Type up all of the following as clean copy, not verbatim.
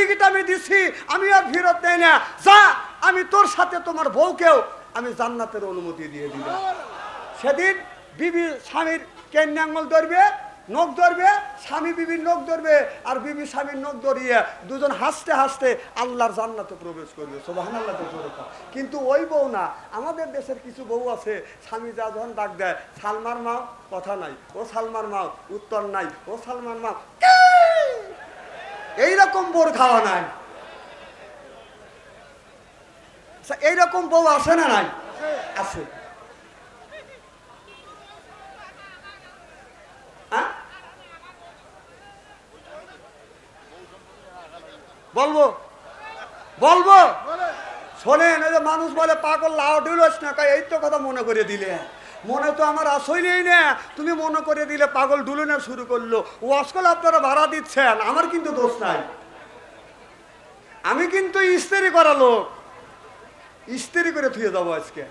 Ticket আমি দিছি, আমি আর ফেরত দেই না। যা, আমি তোর সাথে তোমার বউকেও আমি জান্নাতের অনুমতি দিয়ে দিলাম। সেদিন বিবি স্বামীর কেন্নে আঙুল ধরবে, নখ ধরবে, স্বামী বিবির নখ ধরবে, আর বিবি স্বামীর নখ ধরিয়ে দুজন হাসতে হাসতে আল্লাহর জান্নাতে প্রবেশ করবে। সুবহানাল্লাহ। কিন্তু ওই বউ না, আমাদের দেশের কিছু বউ আছে, স্বামী যা যখন ডাক দেয়, সালমার মাও, কথা নাই, ও সালমার মাও, উত্তর নাই, ও সালমার মাও, এইরকম বোর খাওয়া নাই। এইরকম বউ আছে না নাই? আছে। বলবো বলবো শোনেন, এই যে মানুষ বলে পাগল লাউ ঢুলোস না, এই তো কথা মনে করে দিলে। মনে তো আমার আসইলেই না, তুমি মনে করে দিলে পাগল ডুলুনে শুরু করলো। ওয়াসকল আপনারা ভাড়া দিচ্ছেন, আমার কিন্তু দোষ নাই। আমি কিন্তু ইস্ত্রি করা লোক, ইস্ত্রি করে থুয়ে যাবো আজকে।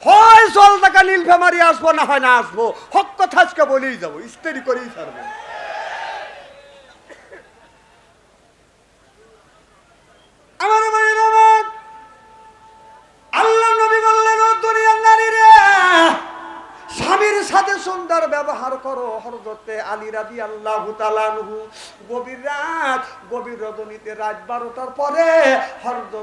হয় জল টাকা নীলফামারি আসবো, না হয় না আসবো, হক কথা আজকে বলেই যাবো, ইস্ত্রি করেই ছাড়বো। আমার ভাইয়ের আমার, আল্লাহ নবী বললেন, ও দুনিয়ার নারীরা, স্বামীর সাথে সুন্দর ব্যবহার করো। হযরতে আলী রাদিয়াল্লাহু তাআলা আনহু গভীর রাত, গভীর রজনীতে রাত 12টার পরে হযরত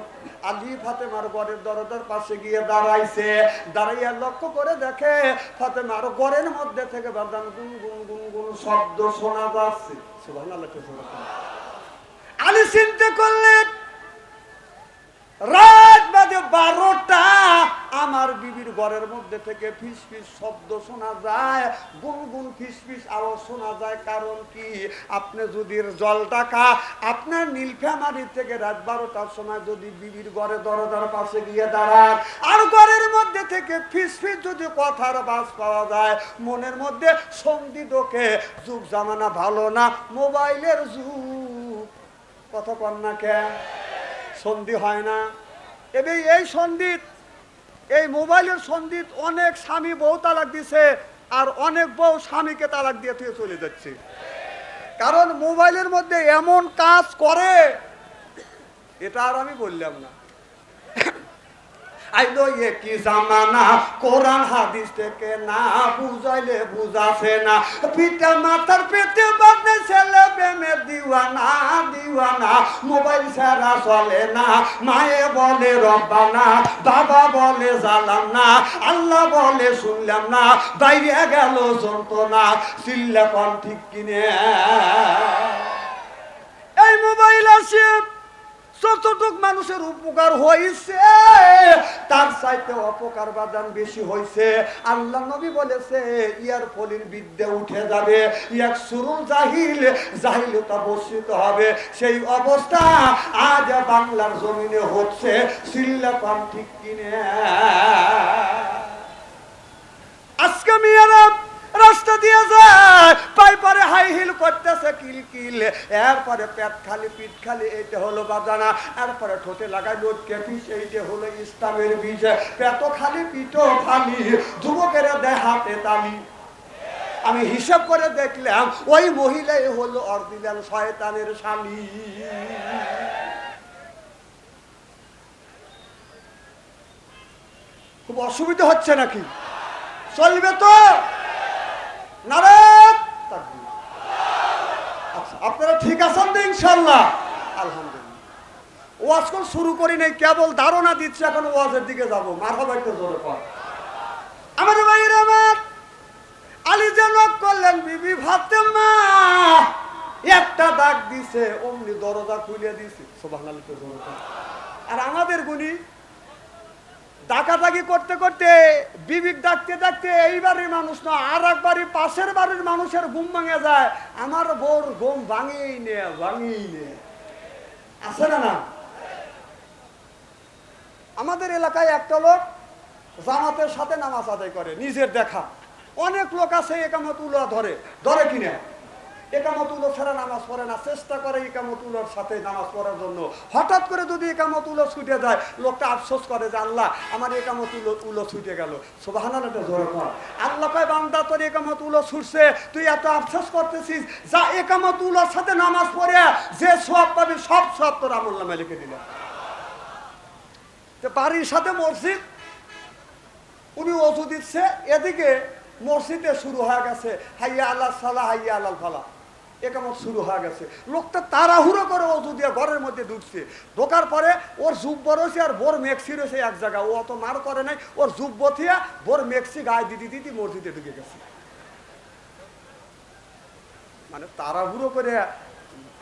আলী ফাতেমার ঘরের দরজার পাশে গিয়ে দাঁড়াইছে। দাঁড়াইয়া লক্ষ্য করে দেখে ফাতেমার ঘরের মধ্যে থেকে বাদান গুন গুন গুন গুন শব্দ শোনা যাচ্ছে। সুবহানাল্লাহ। আলী চিন্তা করলেন, রাত বাজে 12টা, আমার বিবির ঘরের মধ্যে থেকে ফিস ফিস শব্দ শোনা যায়, গুনগুন ফিস ফিস আওয়াজ শোনা যায়। কারণ কি? আপনি যদি জল টাকা আপনার নীলফামারী থেকে রাত 12টার সময় যদি বিবির ঘরে দরজার পাশে গিয়ে দাঁড়ান, আর ঘরের মধ্যে থেকে ফিস ফিস যদি কথার বাস পাওয়া যায়, মনের মধ্যে সন্ধি ঢোকে। যুগ জামানা ভালো না, মোবাইলের যুগ। কথা কন না কেন? সন্ধি হয় না। এবার এই সন্ধিত, এই মোবাইলের সন্ধিত অনেক স্বামী বউ তালাক দিছে, আর অনেক বউ স্বামীকে তালাক দিয়ে থেকে চলে যাচ্ছে। কারণ মোবাইলের মধ্যে এমন কাজ করে, এটা আর আমি বললাম না। আইলো এ কি জামানা, কোরআন হাদিস থেকে না বুঝাইলে বুঝাছে না। পিতা মাতার পেটে বাঁধে ছেলে প্রেমের দিওয়ানা দিওয়ানা। মোবাইল ছাড়া চলে না, মায়ে বলে রব্বানা, বাবা বলে জালাম না, আল্লাহ বলে শুনলাম না, বাইরে গেল যন্ত্রণা। চিল্লা কন ঠিক কিনে? এই মোবাইল আছে, যতটুক মানুষের উপকার হয়েছে তার চাইতে অপকার বাদান বেশি হয়েছে। আল্লাহ নবী বলেছে, ইয়ার ফলির বিদ্যা উঠে যাবে, এক সুরুল জাহিল, জাহিলতা বর্ষিত হবে। সেই অবস্থা আজ বাংলার জমিনে হচ্ছে। সিল্লাপান ঠিক কিনে? আজকে মেয়েরা রাস্তা দিয়ে যায়, পাই পারে হাই হিল করতেছে কিলকিল, এরপরে পেট খালি পিঠ খালি, এইটা হলো বাজানা। এরপরে ঠোঁটে লাগাই লোটকে পিস, এইটা হলো ইসলামের বীজ। পেট খালি পিঠও খালি, যুবকেরা দেয় হাতে তালি। আমি হিসাব করে দেখলাম ওই মহিলাই হলো অরিজিনাল শয়তানের স্বামী। খুব অসুবিধা হচ্ছে নাকি? চলবে তো? আচ্ছা, আপনারা ঠিক আছেন তো ইনশাল্লাহ? আলহামদুলিল্লাহ। ওয়াজ কোন শুরু করি নাই, কেবল ধারণা দিচ্ছে, এখন ওয়াজের দিকে যাবো। মারহাবা একটু জোরে কর। আমার ভাইয়ের আমার, আলী যেন করলেন বিবি ফাতেমা, একটা ডাক দিছে, অমনি দরজা খুলে দিছে। সুবহানাল্লাহ। আর আমাদের গুণী ডাকাডাকি করতে করতে, বিবিক ডাকতে ডাকতে এই বাড়ির মানুষ না, আর এক বাড়ির পাশের বাড়ির মানুষের ঘুম ভাঙে যায়। আমার বোর ঘুম ভাঙেই নে, ভাঙেই নে। আছে না? না, আমাদের এলাকায় একটা লোক জামাতের সাথে নামাজ আদায় করে, নিজের দেখা। অনেক লোক আছে একামত উলা ধরে, ধরে কিনা? একামতুল্লাহ ছাড়া নামাজ পড়ে না, চেষ্টা করে একামতুল্লাহর সাথে নামাজ পড়ার জন্য। হঠাৎ করে যদি একামতুল্লাহ ছুটে যায়, লোকটা আফসোস করে যে আল্লাহ আমার একামতুল্লাহ ছুটে গেল। সুবহানাল্লাহ জোরে কর। আল্লাহ কয় বান্দা তোর একামতুল্লাহ ছুটছে, তুই এত আফসোস করতেছিস, যা একামতুল্লাহর সাথে নামাজ পড়ে যে সওয়াব পাবি সব সওয়াব তোর আমলনামায় লিখে দিল। বাড়ির সাথে মসজিদ, উনি ওযু দিচ্ছে, এদিকে মসজিদে শুরু হয়ে গেছে হাইয়া আল্লাহ সালাহ হাইয়া আল্লাহ ফালা, একামত শুরু হয়ে গেছে। লোকটা তাড়াহুড়ো করে ওযু দিয়ে ঘরের মধ্যে ঢুকছে। ঢোকার পরে ওর জুব্ব রয়েছে আর বোর মেক্সি রয়েছে এক জায়গায়, ও অত মার করে নাই, ওর জুব্ব থিয়া বোর মেক্সি গায়ে দিদি মসজিদে ঢুকে গেছে। মানে তাড়াহুড়ো করে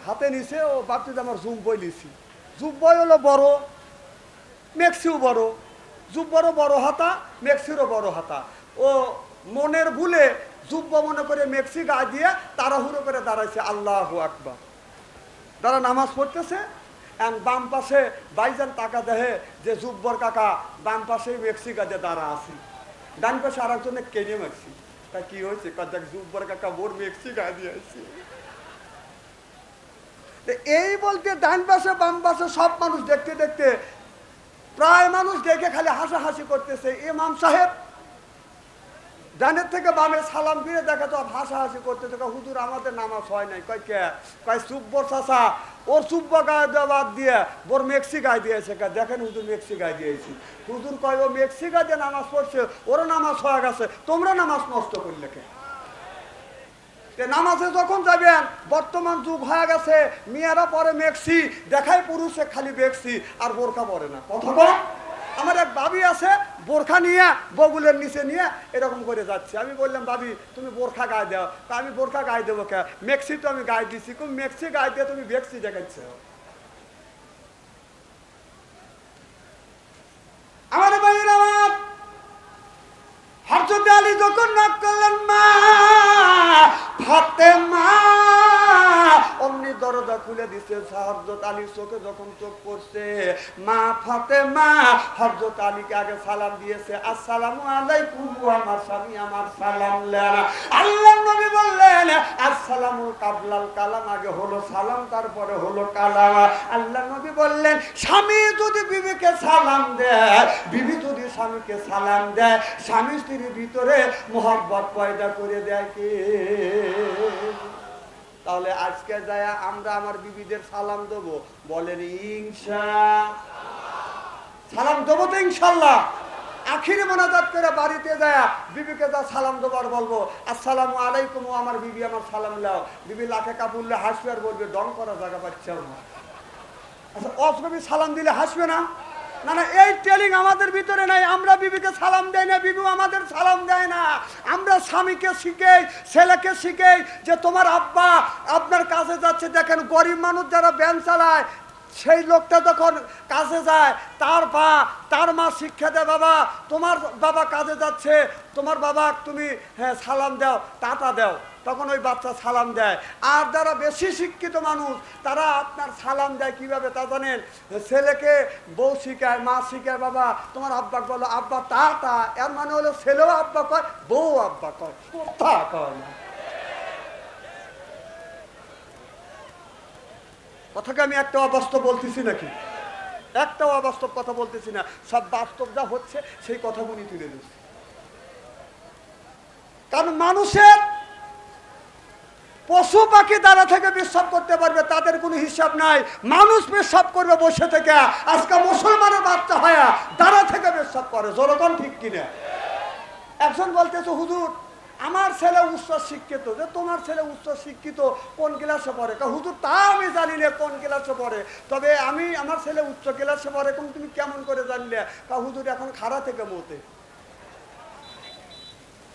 হাতে নিছে, ও বাপটি আমার জুব্বই নিছি। জুব্বই হলো বড়, মেক্সিও বড়, জুব্বরও বড় হাতা, মেক্সিরও বড় হাতা। ও মনের ভুলে জুব্ব মনে করে মেক্সি গায়ে দিয়ে তাড়াহুড়ো করে দাঁড়াইছে। আল্লাহু আকবার। তারা নামাজ পড়তেছে, বাম পাশে বাইজান টাকা দেহে যে জুব্বর কাকা বাম পাশে মেক্সি গায়ে দাঁড়া আছি, ডান পাশে আর একজনে কেনে মারছি। তা কি হয়েছে? দেখ জুব্বর কাকা বোর মেক্সি গায়ে দিয়ে আসছি। এই বলতে ডান পাশে বাম পাশে সব মানুষ দেখতে দেখতে প্রায় মানুষ দেখে খালি হাসাহাসি করতেছে। ইমাম সাহেব ডানের থেকে বামে সালাম ফিরে দেখে তো হাসাহাসি করতেছে। হুজুর আমাদের নামাজ হয় নাই। কয় কে? কয় সুব্বর চাষা, ওর সুব্ব গায়ে দেওয়া বাদ দিয়ে বোর মেক্সি গায়ে দিয়েছে। দেখেন হুজুর মেক্সি গায়ে দিয়েছি। হুজুর কয় ও মেক্সি গায়ে দিয়ে নামাজ পড়ছে, ওরও নামাজ হয়ে গেছে, তোমরা নামাজ নষ্ট করলে কে? নামাজে যখন যাবেন, বর্তমান যুগ হয়ে গেছে, মেয়েরা পরে মেক্সি দেখায়, পুরুষে খালি মেক্সি আর বোরখা পরে না। কথা বল। আমার এক ভাবি আছে, বোরখা নিয়ে বগুলের নিচে নিয়ে এরকম করে যাচ্ছে। আমি বললাম ভাবি তুমি বোরখা গায়ে দাও। তা আমি বোরখা গায়ে দেবো কে? মেক্সি তো আমি গায়ে দিচ্ছি। কোন মেক্সি গায়ে দিয়ে তুমি বেক্সি দেখাচ্ছ? আমার ভাইয়ের আমার হযরত আলী যখন নাক করলেন মা ফাতেমা, অমনি দরজা খুলে দিছে। হযরত আলীর চোখে যখন চোখ পড়ছে মা ফাতেমা হযরত আলীকে আগে সালাম দিয়েছে, আসসালামু আলাইকুম। আমার স্বামী আমার সালাম লেন। আল্লাহর নবী বললেন আসসালামু কাবলাল কালাম, আগে হলো সালাম তারপরে হলো কালাম। আল্লাহর নবী বললেন স্বামী যদি বিবিকে সালাম দেয়, বিবি যদি স্বামীকে সালাম দেয়, স্বামী স্ত্রীর ভিতরে মোহাব্বত পয়দা করে দেয় কে? তাহলে আজকে যায় আমরা আমার বিবিদের সালাম দেবো, বলেন সালাম দেবো তো ইনশাল্লাহ। আখিরে মোনাজাত করে বাড়িতে যায় বিবিকে যা সালাম দেবার বলবো আসসালামু আলাইকুম, ও আমার বিবি আমার সালাম লাও। বিবি লাখে কাপুরলে হাসবে আর বলবে ডং করা জায়গা পাচ্ছে না। আচ্ছা অসবি সালাম দিলে হাসবে না? না না, এই ট্রেনিং আমাদের ভিতরে নাই। আমরা বিবিকে সালাম দেয় না, বিবি আমাদের সালাম দেয় না। আমরা স্বামীকে শিখেই, ছেলেকে শিখেই যে তোমার আব্বা আপনার কাছে যাচ্ছে। দেখেন গরিব মানুষ যারা ভ্যান চালায়, সেই লোকটা যখন কাজে যায় তার মা শিক্ষা দেয়, বাবা তোমার বাবা কাজে যাচ্ছে, তোমার বাবা তুমি সালাম দাও, টাটা দাও। তখন ওই বাচ্চা সালাম দেয়। আর যারা বেশি শিক্ষিত মানুষ তারা আপনার সালাম দেয় কিভাবে তা জানেন? ছেলেকে বউ শিখায়, মা শিখায়, বাবা তোমার আব্বা বলো আব্বা টাটা। এর মানে হলো ছেলেও আব্বা কয়, বউ আব্বা কয়, কথা কয় না। কথাকে আমি একটা অবাস্তব বলতেছি নাকি? একটাও অবাস্তব কথা বলতেছি না, সব বাস্তব যা হচ্ছে সেই কথাগুলি তুলে দিচ্ছি। কারণ মানুষের পশু পাখি দ্বারা থেকে পেশাব করতে পারবে, তাদের কোনো হিসাব নাই। মানুষ পেশাব করবে বসে থেকে। আজকে মুসলমানের বাচ্চা হয় দ্বারা থেকে পেশাব করে, জনগণ ঠিক কিনা? একজন বলতেছে হুজুর আমার ছেলে উচ্চ শিক্ষিত। যে তোমার ছেলে উচ্চ শিক্ষিত কোন ক্লাসে পড়ে? হুজুর তা আমি জানি না কোন ক্লাসে পড়ে, তবে আমার ছেলে উচ্চ ক্লাসে পড়ে। তুমি কেমন করে জানলে? হুজুর এখন খাড়া থেকে মতে,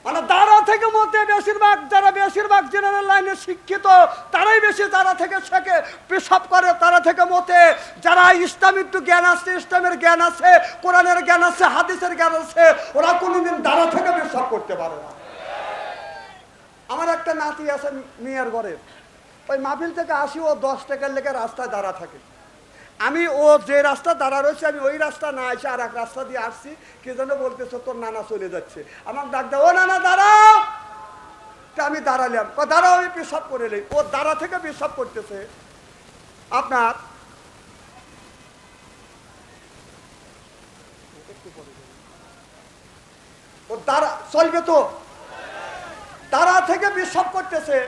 মানে দাঁড়া থেকে মতে বেশিরভাগ, যারা বেশিরভাগ জেনারেল লাইনে শিক্ষিত তারাই বেশি দাঁড়া থেকে শেখে, পেশাব করে তারা থেকে মতে। যারা ইসলামিক জ্ঞান আছে, ইসলামের জ্ঞান আছে, কোরআনের জ্ঞান আছে, হাদিসের জ্ঞান আছে, ওরা কোনোদিন দাঁড়া থেকে পেশাব করতে পারে না। আমার একটা নাতি আছে মেয়ের ঘরে, ওই মাহফিল থেকে আসি, ও 10 টাকার লেগে রাস্তায় দাঁড়া থাকে। আমি ও যে রাস্তা দাঁড়া রয়েছে আমি ওই রাস্তা না এসে আর এক রাস্তা দিয়ে আসছি। কে যেন বলতেছে তোর নানা চলে যাচ্ছে। আমার ডাক দাও, ও নানা দাঁড়াও। আমি দাঁড়ালাম, দাঁড়াও আমি পেশাব করে নেই। ও দাঁড়া থেকে পেশাব করতেছে। আপনার ও দাঁড়া চলবে তো, দাঁড়া থেকে পেশাব করতেছে।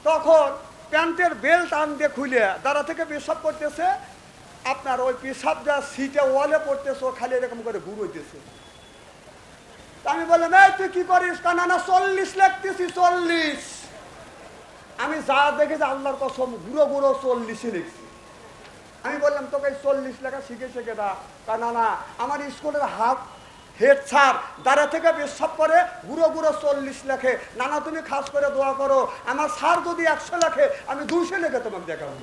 তখন প্যান্টের বেল্ট আন দিয়ে খুলে দাঁড়া থেকে পেশাব করতেছে। আপনার ওই পেশাব যা সিটে ওয়ালে পড়তেছে, ও খালি এরকম করে ঘুরোইতেছে। আমি বললাম, এই তুই কি করিস? কানা না 40 লিখতেছি, 40। আমি যা দেখেছি আল্লাহর কসম ঘুরো ঘুরো 40 লিখছি। আমি বললাম, তোকে 40 লেখা শিখেছে কেটা? কানা না, আমার স্কুলের হেড স্যার দাঁড়া থেকে পেশাব করে গুঁড়ো গুঁড়ো 40 লেখে। নানা তুমি খাস করে দোয়া করো, আমার স্যার যদি 100 লেখে আমি 200 লেখে তোমাকে দেখাবো।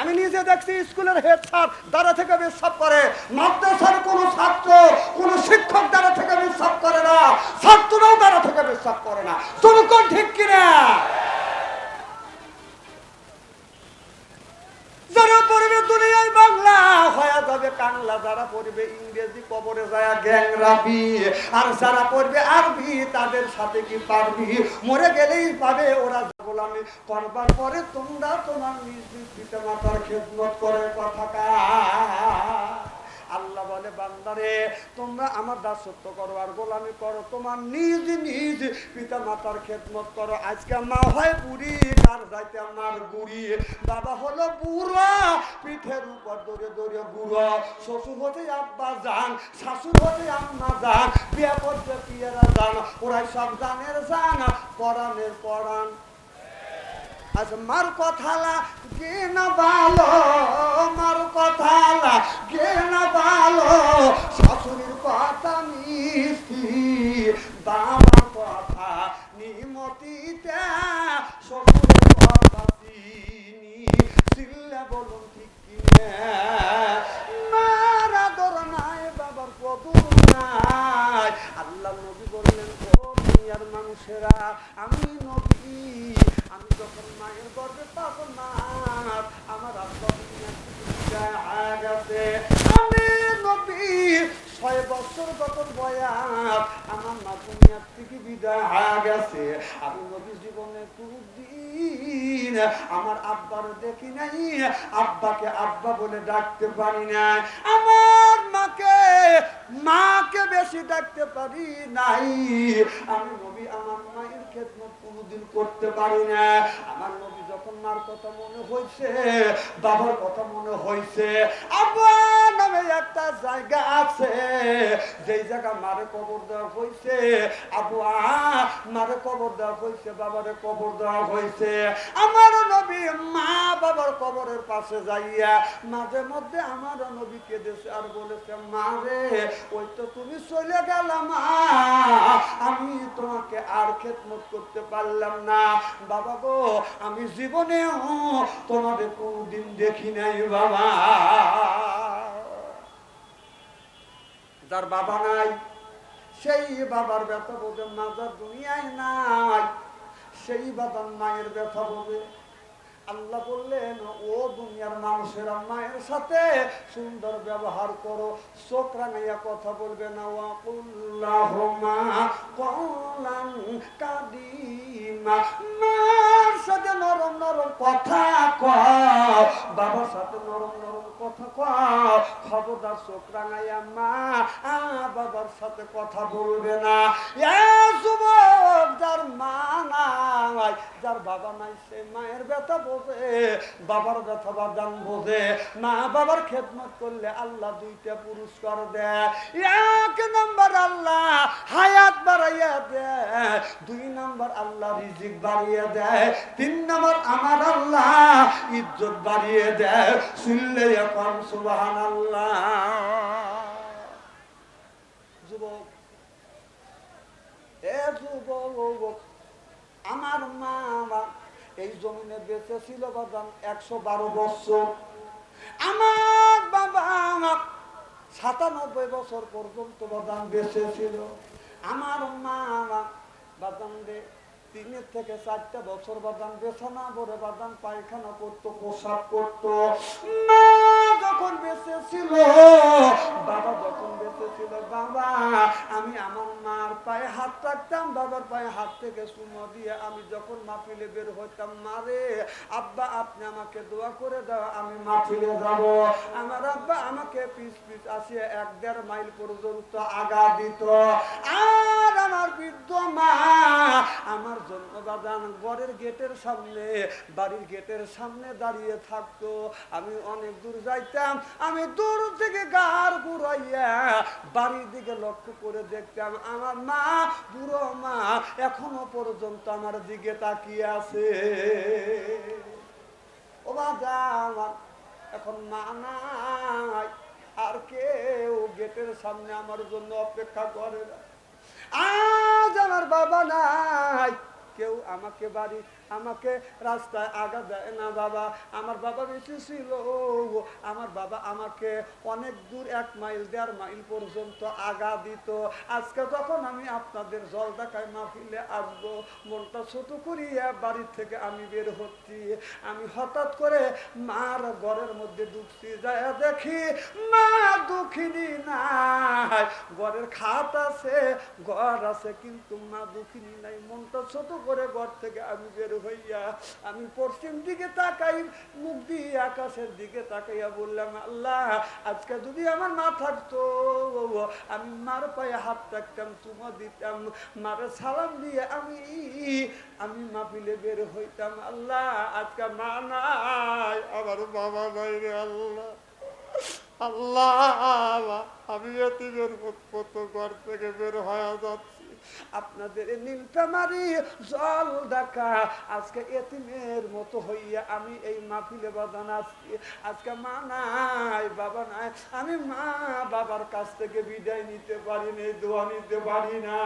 আমি নিজে দেখছি স্কুলের হেড স্যার দাঁড়া থেকে পেশাব করে। মাদ্রাসার কোনো ছাত্র কোনো শিক্ষক দাঁড়া থেকে পেশাব করে না, ছাত্ররাও দাঁড়া থেকে পেশাব করে না। তুমি কোন ঠিক কিনা? যারা পড়বে দুনিয়ায় বাংলা হয়ে যাবে কাংলা, যারা পড়বে ইংরেজি কবরে যায় গ্যাংরাবি, আর যারা পড়বে আরবি তাদের সাথে কি পারবি? মরে গেলেই পাবে ওরা গোলামি করবার পরে তোমরা তোমার নিজ নিজ পিতা মাতার খেদমত করে কথা কা। আল্লাহ বলে, বান্দারে তোমরা আমার দাসত্ব করো আর গোলামি করো, তোমার নিজ নিজ পিতা মাতার খেদমত করো। আজকে মা হয় বুড়ি, তার যাইতে আমার বুড়ি, বাবা হলো বুড়া, পিঠের উপর দৌড়ে দৌড়ে বুড়ো, শ্বশুর হতে আব্বা যান, শাশুর হতে আম্মা যান, বিয়ে করতে পিয়েরা যান, ওরাই সব জানের যান, পরাণের পরাণ। আচ্ছা, মার কথালা গে না ভালো, মার কথালা গে না ভালো, শাশুড়ির কথা মিষ্টি, বাবার কথা নিমতিতে, শ্বশুরের কথা চিনি, চিল্লে বলুন ঠিক কিনে। মার আদর নাই, বাবার কদর নাই। আল্লাহ নবী বললেন, ও দুনিয়ার মানুষেরা, আমি নবী, আমি যখন মায়ের গর্ভে 5 মাস, আমার আব্বা দুনিয়া থেকে বিদায় হয়ে গেছে। আমি নবী 6 বছর যখন বয়স, আমার মা দুনিয়া থেকে বিদায় হয়ে গেছে। আমি নবী জীবনে কোনদিন আমার আব্বার দেখি নাই, আব্বাকে আব্বা বলে ডাকতে পারি না, আমার মাকে বেশি ডাকতে পারি নাই। আমি নবী আমার মায়ের খেদমত কোনদিন করতে পারি না। আমার নবী যখন মার কথা মনে হয়েছে, বাবার কথা মনে হয়েছে, আব্বা নামে একটা জায়গা আছে, যেই জায়গা মারে কবর দেওয়া হয়েছে, আব্বা মারে কবর দেওয়া হয়েছে, বাবারে কবর দেওয়া হয়েছে। আমার নবী মা বাবার কবরের পাশে যাইয়া মাঝে মধ্যে আমার নবী কেঁদেছে আর বলেছে, মা রে, ওই তো তুমি চলে গেলাম, আমি তোমাকে আর খেদমত করতে পারলাম না। বাবা গো, আমি জীবনেও তোমাদের কোনদিন দেখি নাই বাবা। যার বাবা নাই সেই বাবার ব্যথা বোঝে, মা যার দুনিয়ায় নাই সেই বাবার মায়ের ব্যথা বোঝে। আল্লাহ বললেন, ও দুনিয়ার মানুষেরা, মায়ের সাথে সুন্দর ব্যবহার করো, চোখ রাঙাইয়া কথা বলবে না। ওয়াকুল্লাহুমা কওলান কাদিমা, মার সাথে নরম নরম কথা কও, বাবার সাথে নরম নরম কথা কও। খবরদার চোখ রাঙাইয়া মা বাবার সাথে কথা বলবে না। যুবক, যার মা নাই, যার বাবা নাই, সে মায়ের ব্যথা বোঝে, বাবার ব্যথা বাদান বোঝে। মা বাবার খেদমত করলে আল্লাহ 2টা পুরস্কার দেয়। 1 নম্বর আল্লাহ হায়াত বাড়াইয়া দেয়, 2 নম্বর আল্লাহ রিজিক বাড়িয়ে দেয়, 3 নম্বর আমার আল্লাহ ইজ্জত বাড়িয়ে দেয়। শুনলে এখন সুবহানাল্লাহ। যুবক, এ যুবক, আমার মা এই জমিনে বেঁচে ছিল বাবা 112 বছর। আমার বাবা 97 বছর পর্যন্ত বাদাম বেঁচে ছিল। আমার মা বাদাম 3 থেকে 4টা বছর বাদাম বেছানা ভরে বাদাম পায়খানা করতো, প্রসাব করতো। মা যখন বেঁচে ছিল বাবা যখন বেঁচে ছিল বাবা আমি আমার মার পায়ে হাত রাখতাম, বাবার পায়ে হাত থেকে চুমো দিয়ে আমি যখন মাহফিলে বের হইতাম, মারে আব্বা আপনি আমাকে দোয়া করে দাও আমি মাহফিলে যাব। আমার আব্বা আমাকে পিস পিস আসিয়ে 1-1.5 মাইল পর্যন্ত আগা দিত। আর আমার বৃদ্ধ মা আমার জন্য বাজান ঘরের গেটের সামনে, বাড়ির গেটের সামনে দাঁড়িয়ে থাকতো। আমি অনেক দূর যাইতাম, আমি দূর থেকে গার ঘুরাইয়া বাড়ির দিকে লক্ষ্য করে দেখতাম আমার মা, বুড়ো মা এখনো পর্যন্ত আমার দিকে তাকিয়ে আছে। ও বাবা আমার এখন মা নাই, আর কেউ গেটের সামনে আমার জন্য অপেক্ষা করে না। আজ আমার বাবা নাই, কেউ আমাকে বাড়ি আমাকে রাস্তায় আগা দেয় না বাবা। আমার বাবা বেশি ছিল, আমার বাবা আমাকে অনেক দূর 1 মাইল 1.5 মাইল পর্যন্ত আগা দিত। আজকে যখন আমি আপনাদের জলঢাকায় মাহফিলে আসবো, মনটা ছোট করিয়া বাড়ির থেকে আমি বের হচ্ছি, আমি হঠাৎ করে মার ঘরের মধ্যে ঢুকছি, যায় দেখি মা দুঃখিনী নাই, ঘরের খাট আছে, ঘর আছে, কিন্তু মা দুঃখিনী নাই। মনটা ছোট করে ঘর থেকে আমি বের হইয়া আমি পশ্চিম দিকে তাকাই, মুখ দিয়ে আকাশের দিকে তাকাইয়া বললাম আল্লাহ আজকে যদি আমার মা থাকতো আমি মার পায়ে হাত রাখতাম, চুমা দিতাম, মারে সালাম দিয়ে আমি মাহফিলে বের হইতাম। আল্লাহ আজকে মা নাই, আমার বাবা নাই রে আল্লাহ। আল্লাহ আমি এতিমের মতো ঘর থেকে বের হয়ে যাচ্ছি, আপনাদের নীলফামারী জলঢাকা আজকে এতিমের মতো হইয়া আমি এই মাহফিলে বাজান আসছি। আজকে মা নাই, বাবা নাই, আমি মা বাবার কাছ থেকে বিদায় নিতে পারি না, দোয়া নিতে পারি না।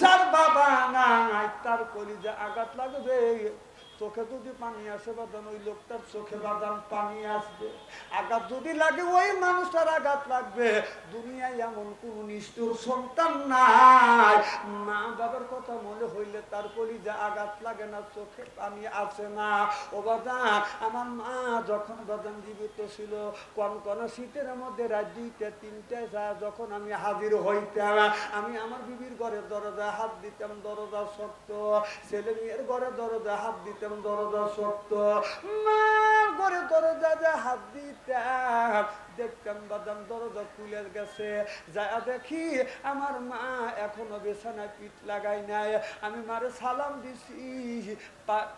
যার বাবা নাই তার কলিজা আঘাত লাগবে, চোখে যদি পানি আসে বাদান ওই লোকটার চোখে বাদান পানি আসবে, আঘাত যদি লাগে ওই মানুষটার আঘাত লাগবে। দুনিয়ায় এমন কোন নিষ্ঠুর সন্তান নাই, মা বাবার কথা মনে হইলে তার কলিজা আঘাত লাগে না, চোখে পানি আসে না। ও বাদান আমার মা যখন বাদান জীবিত ছিল, কনকনা শীতের মধ্যে রাত 2টা 3টায় যখন আমি হাজির হইতাম, আমি আমার বিবির ঘরের দরজায় হাত দিতাম, দরজা শক্ত, ছেলে মেয়ের ঘরে দরজায় হাত দিতাম, দরজা শক্ত, মার ঘরে দরজা হাত দিতাম, দেখতাম বাদাম দরজা খুলে গেছে, যা দেখি আমার মা এখনো বিছানায় পিঠ লাগাই নাই। আমি মারে সালাম দিছি,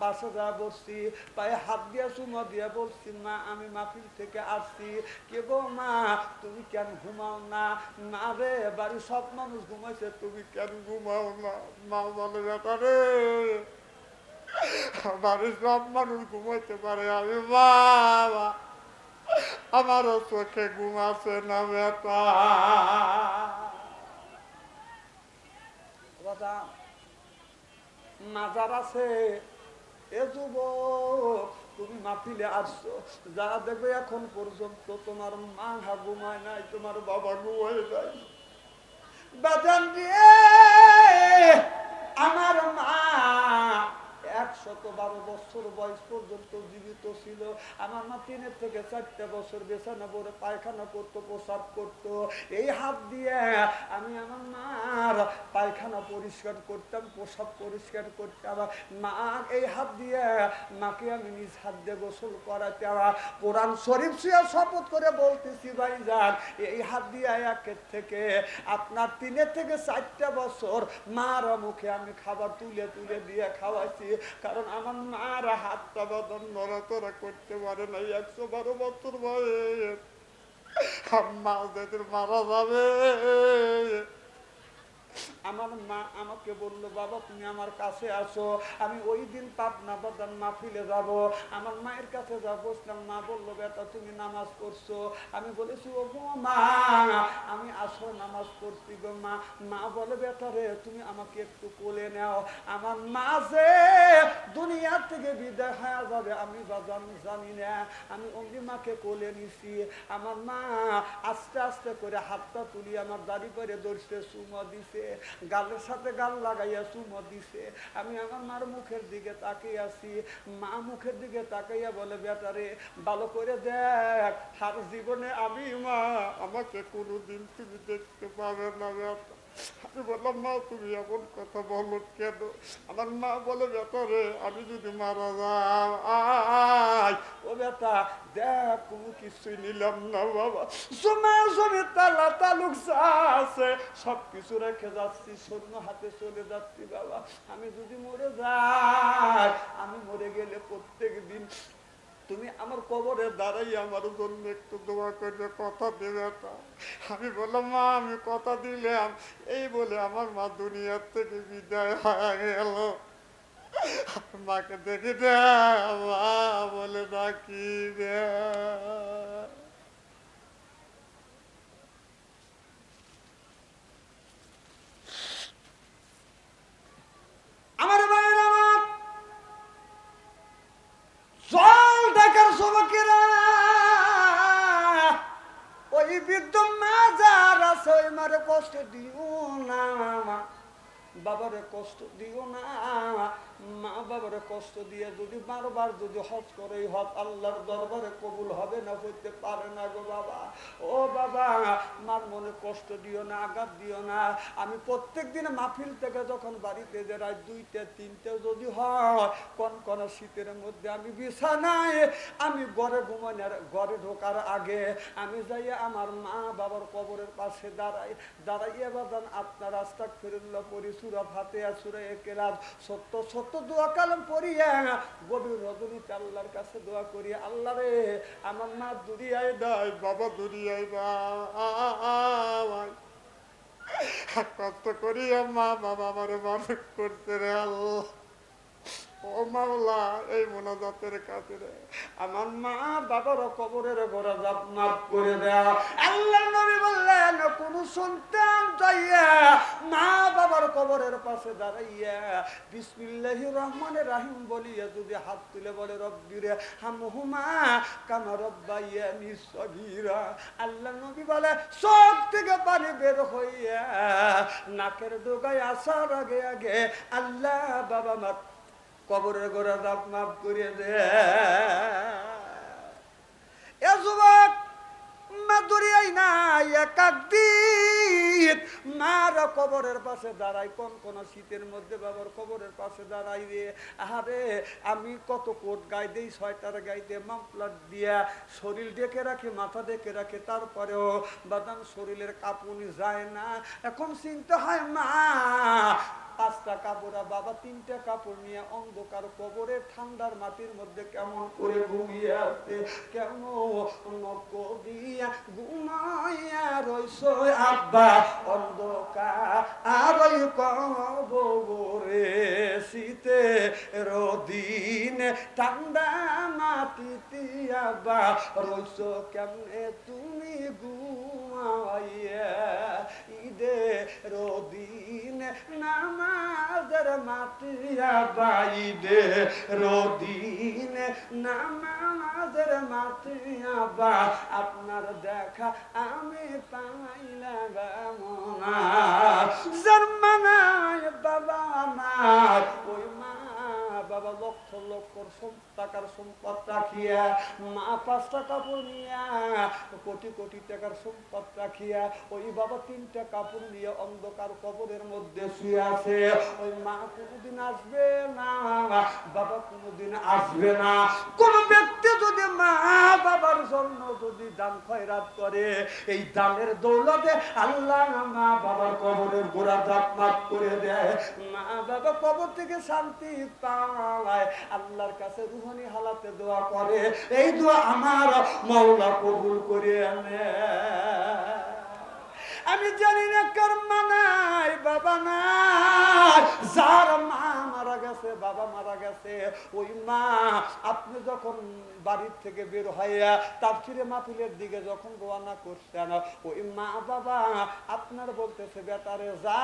পাশে যা বসছি, পায়ে হাত দিয়া চুমা দিয়া বলছি মা আমি মাহফিল থেকে আসছি, কে গো মা তুমি কেন ঘুমাও না? না রে বাড়ির সব মানুষ ঘুমাইছে, তুমি কেন ঘুমাও না? মা বলে বেটা রে বাড়ির সব মানুষ ঘুমাইতে পারে, আমি বাবা আমারও চোখে ঘুমাচ্ছে না বেটা। মাজার আছে এ যুবক, তুমি মাহফিলে আসছো, যা দেখবে এখন পর্যন্ত তোমার মা ঘুমায় নাই, তোমার বাবা ঘুমায় নাই। বাজান রে আমার মা 112 বছর বয়স পর্যন্ত জীবিত ছিল। আমার মা 3 থেকে 4 বছর বিছানা পড়ে পায়খানা করতো, প্রসাব করতো, এই হাত দিয়ে আমি আমার মার পায়খানা পরিষ্কার করতাম, প্রসাব পরিষ্কার করতাম। মার এই হাত দিয়ে মাকে আমি নিজ হাত দিয়ে গোসল করাতাম। কোরআন শরীফ শুয়ে শপথ করে বলতেছি ভাইজান, এই হাত দিয়ে 1 থেকে আপনার 3 থেকে 4 বছর মার মুখে আমি খাবার তুলে তুলে দিয়ে খাওয়াইছি, কারণ আমার মার হাতটা বাদন নড়াচড়া করতে পারে না। 112 বছর বয়স, মা যেদিন মারা যাবে আমার মা আমাকে বললো বাবা তুমি আমার কাছে আসো। আমি ওই দিন পাবনা বাদান মাহফিলে যাব, আমার মায়ের কাছে যা বসলাম, মা বললো বেটা তুমি নামাজ পড়ছো? আমি বলেছি ও গো মা আমি আসো নামাজ পড়ছি গো মা। মা বলে বেটা রে তুমি আমাকে একটু কোলে নাও। আমার মা যে দুনিয়ার থেকে বিদায় হয়ে যাবে আমি বাজান জানি না, আমি অমনি মাকে কোলে নিছি। আমার মা আস্তে আস্তে করে হাতটা তুলি আমার দাড়ি করে ধরছে, চুমা দিছে, গালের সাথে সাথে গাল লাগাইয়া চুমো দিছে। আমি আমার মার মুখের দিকে তাকিয়ে আছি, মা মুখের দিকে তাকাইয়া বলে বেটারে ভালো করে দেখ, আর জীবনে আমি মা আমাকে কোনোদিন তুমি দেখতে পাবে না বেটা। আমি বললাম মা তুমি এমন কথা বলো কেন? আমার মা বলে বেটারে আমি যদি মারা যাই ও বেটা দেখ কোনো কিছুই নিলাম না বাবা, জমা জমি তালা তালুক যা আছে সব কিছু রেখে যাচ্ছি, শূন্য হাতে চলে যাচ্ছি বাবা। আমি যদি মরে যাই, আমি মরে গেলে প্রত্যেক দিন তুমি আমার কবরে দাঁড়াই আমার জন্য একটু দোয়া করে কথা দেবে। আমি বললাম মা আমি কথা দিলাম। এই বলে আমার মা দুনিয়ার থেকে বিদায় হয়ে গেল। মাকে দেখি না মা বলে ডাকি রে। আমার ভাইয়ের আমার জল ডাকার সবকেরা ওই বৃদ্ধ মা যার আছে ওই মারে কষ্ট দিও না, বাবারে কষ্ট দিও না। মা বাবারে কষ্ট দিয়ে যদি বারবার যদি হজ করে হজ আল্লাহর দরবারে কবুল হবে না, হইতে পারে না গো বাবা। ও বাবা মার মনে কষ্ট দিও না, আঘাত দিও না। আমি প্রত্যেক দিন মাহফিল থেকে যখন বাড়িতে যে রাত 2টা 3টে যদি হয় কোন শীতের মধ্যে আমি বিছানায় আমি ঘরে ঢোকার আগে আমি যাই আমার মা বাবার কবরের পাশে দাঁড়াইয়া বাদান আপনার আস্তাগফিরুল্লাহ পড়ি, সূরা ফাতিহা সূরা ইখলাস সত্য সত্য দোয়া কালাম পড়িয়া গভীর রজনীতে আল্লাহর কাছে দোয়া করি, আল্লাহ রে আমার মা দুনিয়ায় নাই, বাবা দুনিয়ায় নাই, কষ্ট করি মা বাবা আমার মানুষ করতে রে আল্লাহ। ও মাওলা এই মোনাজাতের কাছে আমার মা বাবার কবরের গোড়া জাপ মাফ করে দেয়া। আল্লাহ নবী বললেন কোন সন্তান যাইয়া মা বাবার কবরের পাশে দাঁড়াইয়া বিসমিল্লাহির রহমানির রহিম বলিয়া যদি হাত তুলে বলে রব্বিরে হামহুমা কামা রব্বায়ানি সগীরা, আল্লাহ নবী বলে চোখ থেকে পানি বের হইয়া নাকের ডোগায় আসার আগে আগে আল্লাহ বাবা মা কবরের গোড়া দাপ মাফ করে দে। এ যুবক মা দরিয়াই নাই একদিন মার কবরের পাশে দাঁড়াই, কোন শীতের মধ্যে বাবার কবরের পাশে দাঁড়াই রে। আরে আমি কত কোট গায়ে দেই, 6টার গাইতে মাফলার দিয়া শরীর ডেকে রাখে, মাথা ডেকে রাখে, তারপরেও বাদাম শরীরের কাঁপুনি যায় না। এখন চিন্তা হয় মা 5টা কাপড় বাবা 3টা কাপড় নিয়ে অন্ধকার কবরে ঠান্ডার মাটির মধ্যে কেমন করে ঘুমিয়ে আছে, কেমন নক দিয়া ঘুমাইয়া রইছ আব্বা অন্ধকার আর কবরে শীতে রদিন ঠান্ডা মাটিতে আব্বা রইছ কেমনে তুমি ঘুমাইয়া ঈদে রদিন নামাজের মাটিয়া বাইদে রদিন নামাজের মাটিয়া বা আপনার দেখা আমি পাইলাম না, জার্মানায় বাবা আমার ওই মা বাবা লক্ষ লক্ষ টাকার সম্পদ রাখিয়া, মা 5টা কাপড় নিয়া কোটি কোটি টাকার সম্পদ রাখিয়া ওই বাবা 3টা কাপড় নিয়ে অন্ধকার কবরের মধ্যে শুয়ে আছে। ওই মা কোনোদিন আসবে না, বাবা কোনোদিন আসবে না। কোন ব্যক্তি যদি মা বাবার জন্য যদি দান খয়রাত করে, এই দানের দৌলতে আল্লাহ মা বাবার কবরের গোড়া জাপ মাফ করে দেয়, মা বাবা কবর থেকে শান্তি পায়, আল্লাহর কাছে রুহানি হালাতে দোয়া করে, এই দোয়া আমার মাওলা কবুল করে আনে। আমি জানি না কার মা নাই বাবা নাই, যার মা মারা গেছে হুজুরে বাবা মারা গেছে। ওই মা আপনি যখন বাড়ির থেকে বের হইয়া তাফসিরে মাহফিলের দিকে যখন রওনা করছেন, ওই মা বাবা আপনার বলতেছে বেটারে যা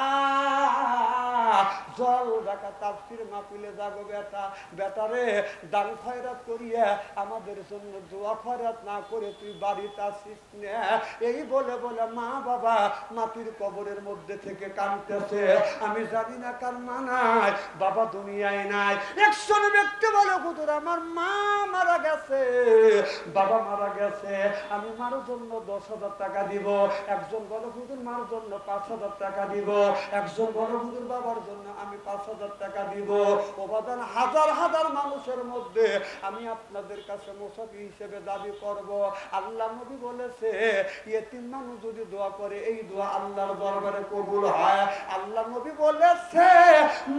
জল রাখা তাফসিরে মাহফিলে যাগো বেটা, বেটারে দান খয়রাত করিয়া আমাদের জন্য দোয়া খয়রাত না করে তুই বাড়িতে আসিস না। এই বলে বলে মা বাবা মাটির কবরের মধ্যে থেকে কাঁদতেছে। আমি জানি না কার মা নাই, বাবা দুনিয়ায় নাই। একজন ব্যক্তি বলে হুজুর আমার মা মারা গেছে, বাবা মারা গেছে, আমি মার জন্য 10,000 টাকা দিব। একজন বলে হুজুর মার জন্য 5,000 টাকা দিব। একজন বলে হুজুর বাবার জন্য আমি 5,000 টাকা দিব। ও বাদান হাজার হাজার মানুষের মধ্যে আমি আপনাদের কাছে মুসাফি হিসেবে দাবি করব। আল্লাহ নবী বলেছে ইয়েতিম মানুষ যদি দোয়া করে এই দোয়া আল্লাহর দরবারে কবুল হয়। আল্লাহ নবী বলেছে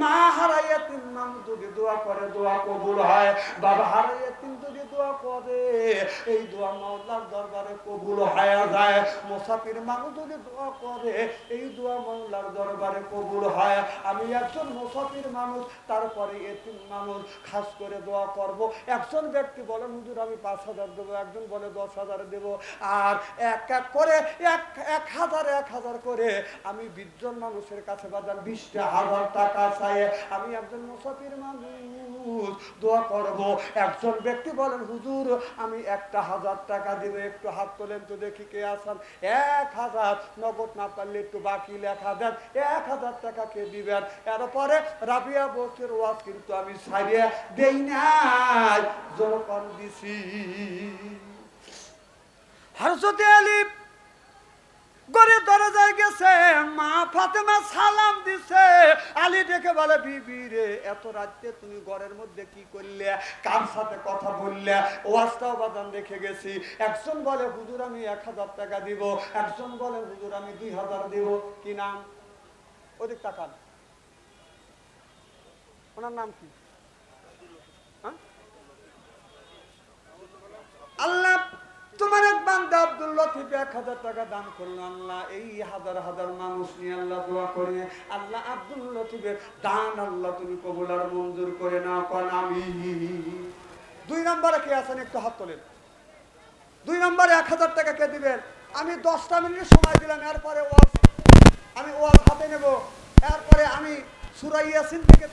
মা হারা ইয়েতিম মানুষ যদি দোয়া করে দোয়া কবুল হয়। বাবা হারা ইয়েতিম যদি দোয়া করে এই দোয়া মাওলার দরবারে কবুল হয়ে যায়। মুসাফির মানুষ যদি দোয়া করে এই দোয়া মাওলার দরবারে কবুল হয়। আমি একজন মুসাফির মানুষ, তারপরে ইয়েতিম মানুষ খাস করে দোয়া করব। একজন ব্যক্তি বলেন হুজুর আমি 5,000 দেবো, একজন বলে 10,000 দেব, আর এক এক করে 1,000 করে আমি 20 জন মানুষের কাছে বাজার 20,000 টাকা চাই। আমি একজন মুসাফির মানুষ দোয়া করব। একজন ব্যক্তি বলেন হুজুর আমি 1,000 টাকা দিব, একটু হাত তোলেন তো দেখি কে আছেন। 1,000 নগদ না পারলে একটু বাকি লেখা দেন, 1,000 টাকা কে দিবেন। এরপরে রাবিয়া বসের ওয়াজ কিন্তু আমি ছাড়িয়ে দেই নাই, যখন দিছি। হযরত আলী গড়ে দরজায় গেছে, মা ফাতেমা সালাম দিছে। আলী দেখে বলে বিবি রে এত রাতে তুমি ঘরের মধ্যে কি করলে, কার সাথে কথা বললে? ওয়াজটাও বাদান দেখে গেছি। একজন বলে হুজুর আমি 1,000 টাকা দিব, একজন বলে হুজুর আমি 2,000 দিব। কি নাম? ওদিক তাকান, ওনার নাম কি? আল্লাহ তোমার এক বান্দা আব্দুল লতিফ 1,000 টাকা দান করলো। আল্লাহ এই হাজার হাজার মানুষ নিয়ে আল্লাহ দোয়া করে, আল্লাহ আব্দুল লতিফের দান আল্লাহ তুমি কবুল আর মঞ্জুর করে নাও। কোন আমি 2 নম্বরে কে আছেন একটু হাত তোলেন। 2 নম্বরে 1,000 টাকা কে দিবেন? আমি 10টা মিনিট সময় দিলাম, এরপরে আমি ওয়াজ হাতে নেব, এরপরে আমি সূরা ইয়াসিন থেকে